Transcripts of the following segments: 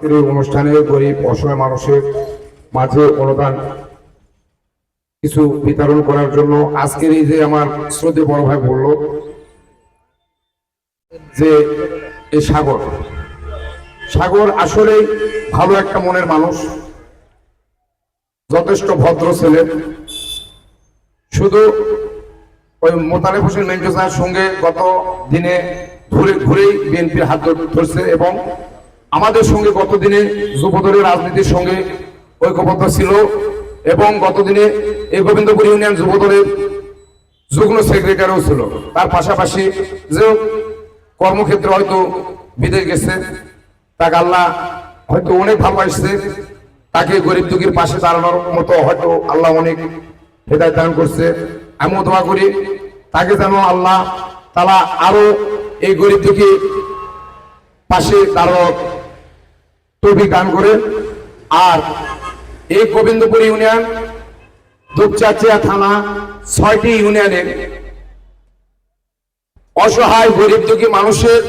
এই অনুষ্ঠানে গরিব অসহায় মানুষের মাঝে অনুদান কিছু বিতরণ করার জন্য আজকের এই যে আমার শ্রদ্ধেয় বড় ভাই বলল যে এই সাগর আসলে ভালো একটা মনের মানুষ, যথেষ্ট ভদ্র ছেলে। শুধু ওই মোতালেব হোসেন মেন্টু স্যারের সঙ্গে গত দিনে ঘুরেই বিএনপির হাত ধরছে এবং আমাদের সঙ্গে গত দিনে যুবদলের রাজনীতির সঙ্গে ঐক্যবদ্ধ ছিল এবং গতদিনে এই গোবিন্দপুর ইউনিয়ন যুবদলের যুগ্ম সেক্রেটারিও ছিল। তার পাশাপাশি যে কর্মক্ষেত্রে হয়তো বিদেশ গেছে, তাকে আল্লাহ হয়তো অনেক ভালোবাসছে, তাকে গরিব দুঃখীর পাশে দাঁড়ানোর মতো হয়তো আল্লাহ অনেক হেদায়েত দান করছে। আমিও দোয়া করি তাকে যেন আল্লাহ তাআলা আরো এই গরিব দুঃখী পাশে দাঁড়ানোর তৌফিক দান করে। আর এই গোবিন্দপুর ইউনিয়ন দুপচাচিয়া থানা ৬টি ইউনিয়নের অসহায় গরিব দুঃখী মানুষের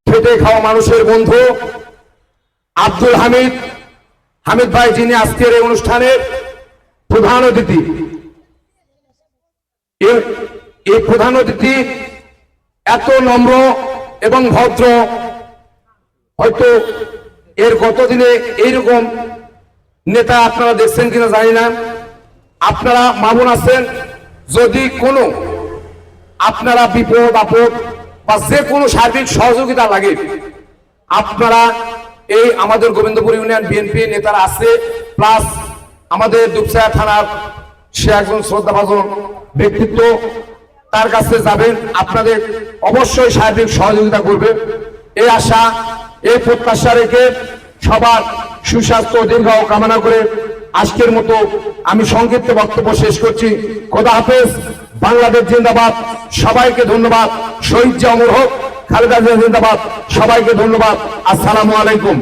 খেটে খাওয়া মানুষের বন্ধু আব্দুল হামিদ ভাই, যিনি আজকের এই অনুষ্ঠানের প্রধান অতিথি। এই প্রধান অতিথি এত নম্র এবং ভদ্র, হয়তো এর গতদিনে এইরকম নেতা আপনারা দেখছেন কিনা জানি না। আপনারা মামুন আছেন, যদি কোনো আপনারা বিপদ আপদ বা যে কোনো সার্বিক সহযোগিতা লাগে, আপনারা এই আমাদের গোবিন্দপুর ইউনিয়ন বিএনপি নেতারা আছে, প্লাস আমাদের দুপচাচিয়া থানার সে একজন শ্রদ্ধাভাজন ব্যক্তিত্ব, তার কাছে যাবেন, আপনাদের অবশ্যই সার্বিক সহযোগিতা করবে এই আশা, এই প্রত্যাশা রেখে সবার সুস্বাস্থ্য দীর্ঘায়ু কামনা করে আজকের মতো আমি সংক্ষিপ্ত বক্তব্য শেষ করছি। খোদা হাফেজ। বাংলাদেশ জিন্দাবাদ। সবাইকে ধন্যবাদ। শহীদ যে অমর হোক। খালেদা জিয়া জিন্দাবাদ। সবাইকে ধন্যবাদ। আসসালামু আলাইকুম।